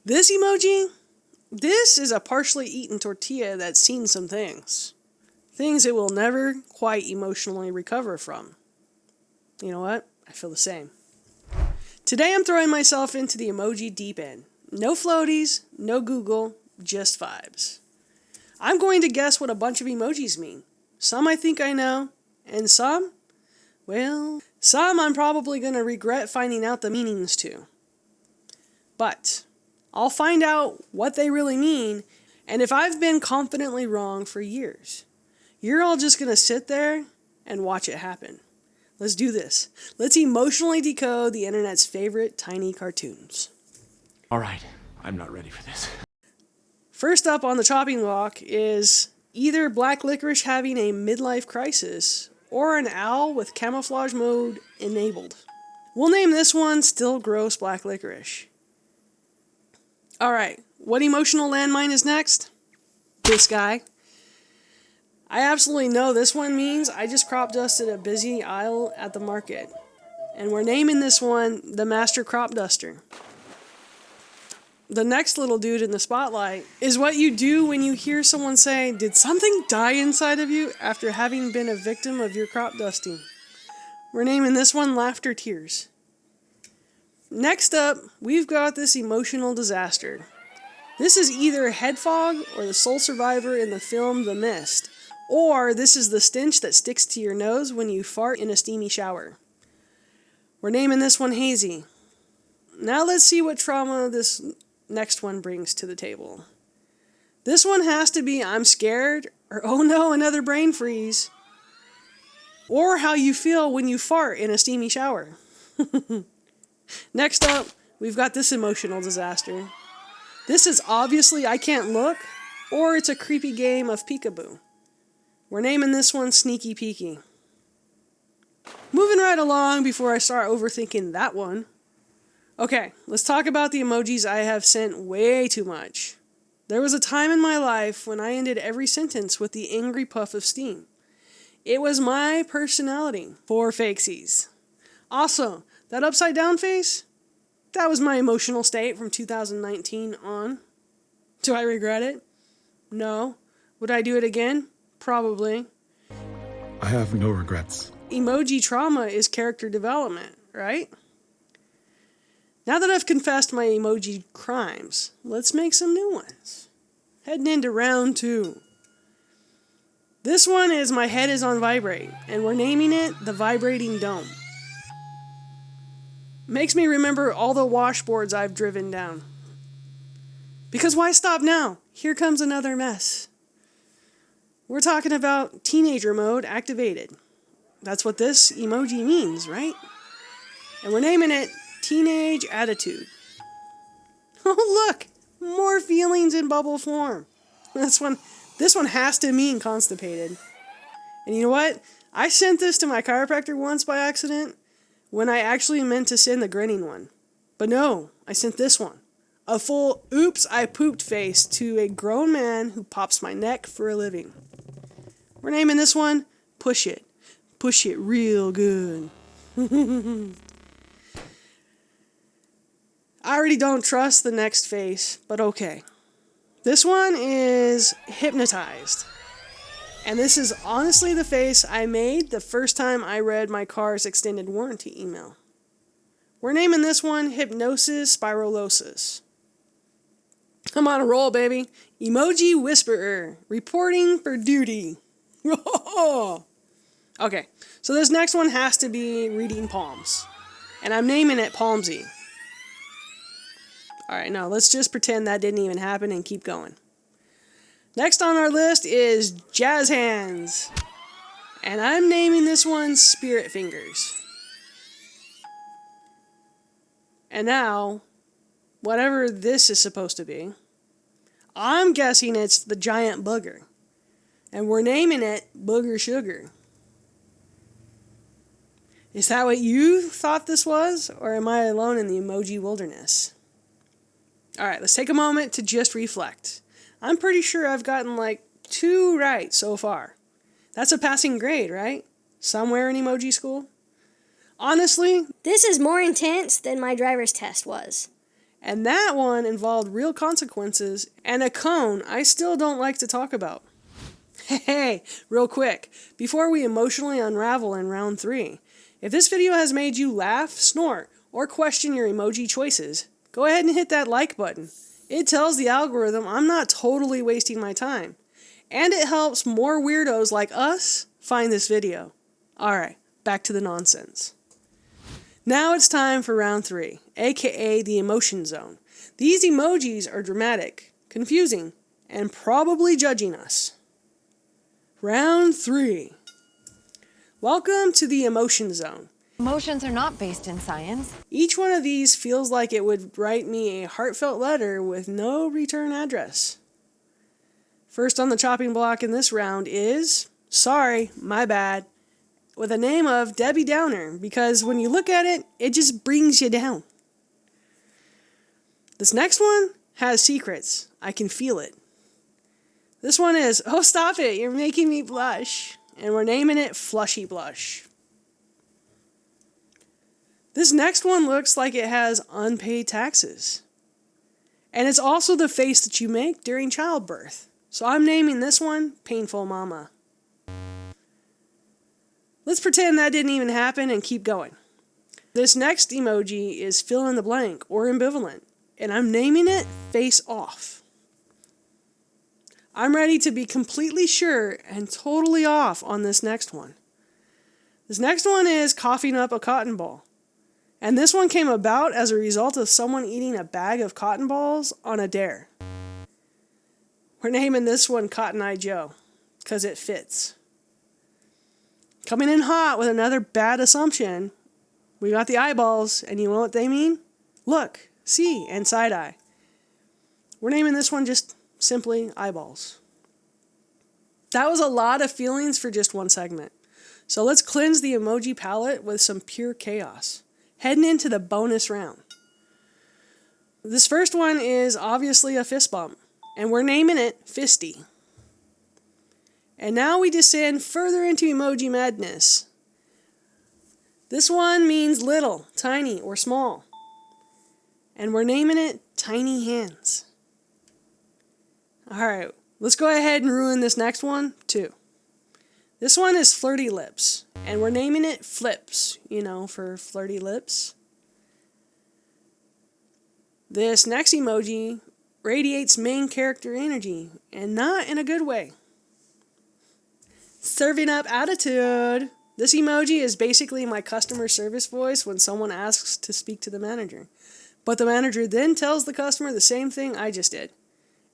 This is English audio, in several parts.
This emoji, this is a partially eaten tortilla that's seen some things. Things it will never quite emotionally recover from. You know what? I feel the same. Today I'm throwing myself into the emoji deep end. No floaties, no Google, just vibes. I'm going to guess what a bunch of emojis mean. Some I think I know, and some, well, some I'm probably going to regret finding out the meanings to. But I'll find out what they really mean, and if I've been confidently wrong for years, you're all just going to sit there and watch it happen. Let's do this. Let's emotionally decode the internet's favorite tiny cartoons. All right, I'm not ready for this. First up on the chopping block is either black licorice having a midlife crisis or an owl with camouflage mode enabled. We'll name this one Still Gross Black Licorice. Alright, what emotional landmine is next? This guy. I absolutely know this one means I just crop dusted a busy aisle at the market. And we're naming this one the Master Crop Duster. The next little dude in the spotlight is what you do when you hear someone say, "Did something die inside of you after having been a victim of your crop dusting?" We're naming this one Laughter Tears. Next up, we've got this emotional disaster. This is either head fog or the sole survivor in the film The Mist, or this is the stench that sticks to your nose when you fart in a steamy shower. We're naming this one Hazy. Now let's see what trauma this next one brings to the table. This one has to be I'm scared, or oh no, another brain freeze, or how you feel when you fart in a steamy shower. Next up, we've got this emotional disaster. This is obviously I can't look, or it's a creepy game of peekaboo. We're naming this one Sneaky Peeky. Moving right along before I start overthinking that one. Okay, let's talk about the emojis I have sent way too much. There was a time in my life when I ended every sentence with the angry puff of steam. It was my personality for fakesies. Also, that upside down face, that was my emotional state from 2019 on. Do I regret it? No. Would I do it again? Probably. I have no regrets. Emoji trauma is character development, right? Now that I've confessed my emoji crimes, let's make some new ones. Heading into round 2. This one is my head is on vibrate, and we're naming it the Vibrating Dome. Makes me remember all the washboards I've driven down. Because why stop now? Here comes another mess. We're talking about teenager mode activated. That's what this emoji means, right? And we're naming it Teenage Attitude. Oh look! More feelings in bubble form. This one has to mean constipated. And you know what? I sent this to my chiropractor once by accident when I actually meant to send the grinning one. But no, I sent this one. A full oops I pooped face to a grown man who pops my neck for a living. We're naming this one Push It. Push it real good. I already don't trust the next face, but okay. This one is Hypnotized. And this is honestly the face I made the first time I read my car's extended warranty email. We're naming this one Hypnosis Spiralosis. I'm on a roll, baby. Emoji Whisperer, reporting for duty. Okay, so this next one has to be Reading Palms. And I'm naming it Palmsy. Alright, no, let's just pretend that didn't even happen and keep going. Next on our list is Jazz Hands. And I'm naming this one Spirit Fingers. And now, whatever this is supposed to be, I'm guessing it's the giant booger. And we're naming it Booger Sugar. Is that what you thought this was? Or am I alone in the emoji wilderness? Alright, let's take a moment to just reflect. I'm pretty sure I've gotten like 2 right so far. That's a passing grade, right? Somewhere in emoji school? Honestly, This is more intense than my driver's test was. And that one involved real consequences and a cone I still don't like to talk about. Hey, real quick, before we emotionally unravel in round 3, if this video has made you laugh, snort, or question your emoji choices, go ahead and hit that like button. It tells the algorithm I'm not totally wasting my time. And it helps more weirdos like us find this video. Alright, back to the nonsense. Now it's time for round 3, aka the emotion zone. These emojis are dramatic, confusing, and probably judging us. Round 3. Welcome to the emotion zone. Emotions are not based in science. Each one of these feels like it would write me a heartfelt letter with no return address. First on the chopping block in this round is, sorry, my bad, with a name of Debbie Downer, because when you look at it, it just brings you down. This next one has secrets. I can feel it. This one is, oh stop it, you're making me blush. And we're naming it Flushy Blush. This next one looks like it has unpaid taxes. And it's also the face that you make during childbirth. So I'm naming this one Painful Mama. Let's pretend that didn't even happen and keep going. This next emoji is fill in the blank or ambivalent. And I'm naming it Face Off. I'm ready to be completely sure and totally off on this next one. This next one is coughing up a cotton ball. And this one came about as a result of someone eating a bag of cotton balls on a dare. We're naming this one Cotton Eye Joe, because it fits. Coming in hot with another bad assumption, we got the eyeballs, and you know what they mean? Look, see, and side eye. We're naming this one just simply eyeballs. That was a lot of feelings for just one segment. So let's cleanse the emoji palette with some pure chaos. Heading into the bonus round. This first one is obviously a fist bump, and we're naming it Fisty. And now we descend further into emoji madness. This one means little, tiny, or small. And we're naming it Tiny Hands. Alright, let's go ahead and ruin this next one, too. This one is Flirty Lips, and we're naming it Flips, for flirty lips. This next emoji radiates main character energy, and not in a good way. Serving up attitude. This emoji is basically my customer service voice when someone asks to speak to the manager. But the manager then tells the customer the same thing I just did.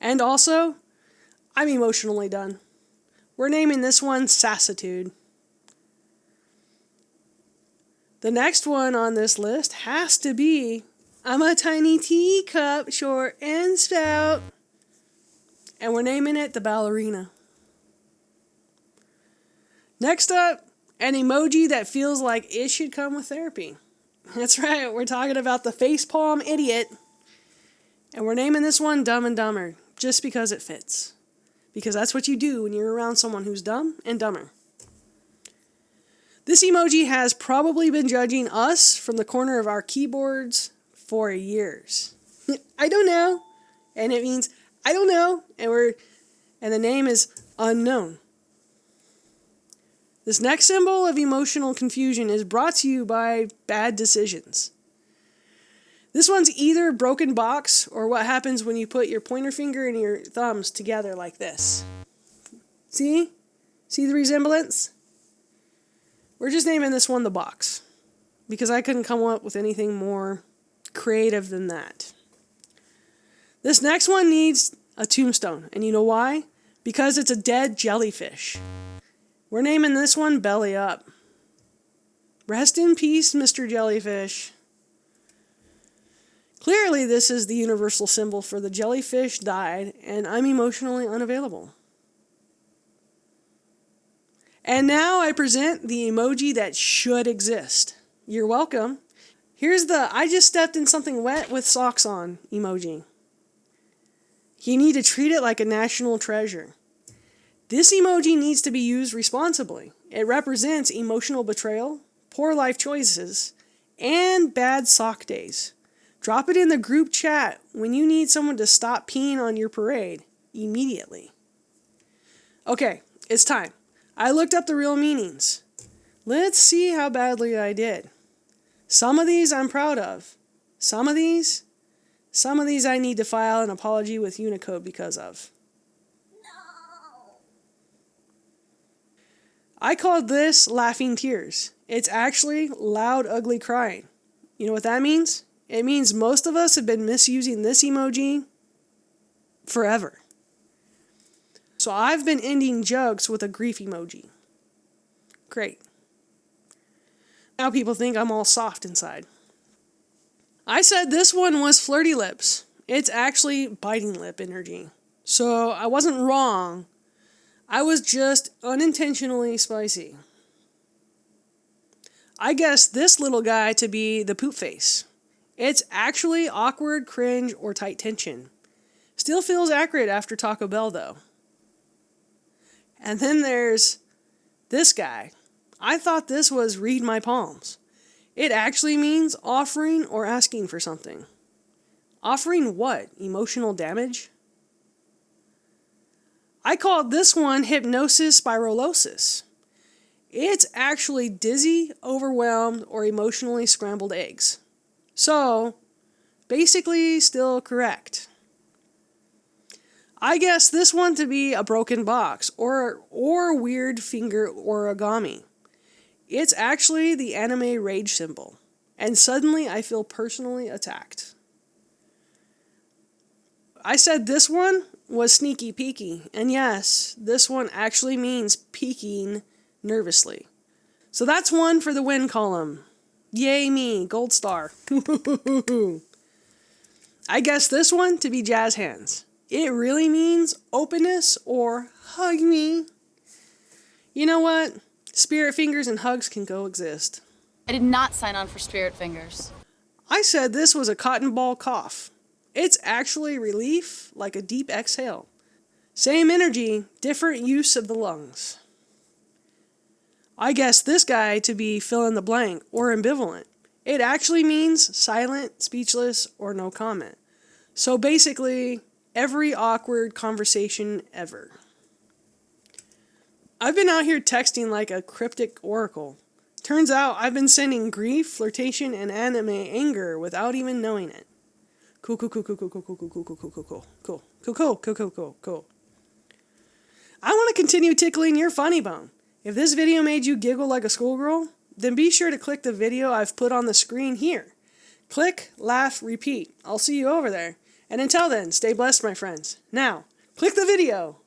And also, I'm emotionally done. We're naming this one Sassitude. The next one on this list has to be I'm a tiny teacup, short and stout. And we're naming it the Ballerina. Next up, an emoji that feels like it should come with therapy. That's right, we're talking about the facepalm idiot. And we're naming this one Dumb and Dumber, just because it fits. Because that's what you do when you're around someone who's dumb and dumber. This emoji has probably been judging us from the corner of our keyboards for years. I don't know. And it means I don't know. And the name is Unknown. This next symbol of emotional confusion is brought to you by bad decisions. This one's either broken box or what happens when you put your pointer finger and your thumbs together like this. See? See the resemblance? We're just naming this one the box because I couldn't come up with anything more creative than that. This next one needs a tombstone, and you know why? Because it's a dead jellyfish. We're naming this one Belly Up. Rest in peace, Mr. Jellyfish. Clearly, this is the universal symbol for the jellyfish died, and I'm emotionally unavailable. And now I present the emoji that should exist. You're welcome. Here's the I just stepped in something wet with socks on emoji. You need to treat it like a national treasure. This emoji needs to be used responsibly. It represents emotional betrayal, poor life choices, and bad sock days. Drop it in the group chat when you need someone to stop peeing on your parade immediately. Okay, it's time. I looked up the real meanings. Let's see how badly I did. Some of these I'm proud of. Some of these I need to file an apology with Unicode because of. I called this laughing tears. It's actually loud, ugly crying. You know what that means? It means most of us have been misusing this emoji forever. So I've been ending jokes with a grief emoji. Great. Now people think I'm all soft inside. I said this one was flirty lips. It's actually biting lip energy. So I wasn't wrong. I was just unintentionally spicy. I guessed this little guy to be the poop face. It's actually awkward, cringe, or tight tension. Still feels accurate after Taco Bell though. And then there's this guy. I thought this was read my palms. It actually means offering or asking for something. Offering what? Emotional damage? I called this one hypnosis spiralosis. It's actually dizzy, overwhelmed, or emotionally scrambled eggs. So, basically still correct. I guess this one to be a broken box or weird finger origami. It's actually the anime rage symbol. And suddenly I feel personally attacked. I said this one was sneaky peeky. And yes, this one actually means peeking nervously. So that's one for the win column. Yay me, gold star. I guess this one to be jazz hands. It really means openness or hug me. You know what? Spirit fingers and hugs can coexist. I did not sign on for spirit fingers. I said this was a cotton ball cough. It's actually relief, like a deep exhale. Same energy, different use of the lungs. I guess this guy to be fill in the blank or ambivalent. It actually means silent, speechless, or no comment. So basically, every awkward conversation ever. I've been out here texting like a cryptic oracle. Turns out I've been sending grief, flirtation, and anime anger without even knowing it. Cool. I want to continue tickling your funny bone. If this video made you giggle like a schoolgirl, then be sure to click the video I've put on the screen here. Click, laugh, repeat. I'll see you over there. And until then, stay blessed, my friends. Now, click the video.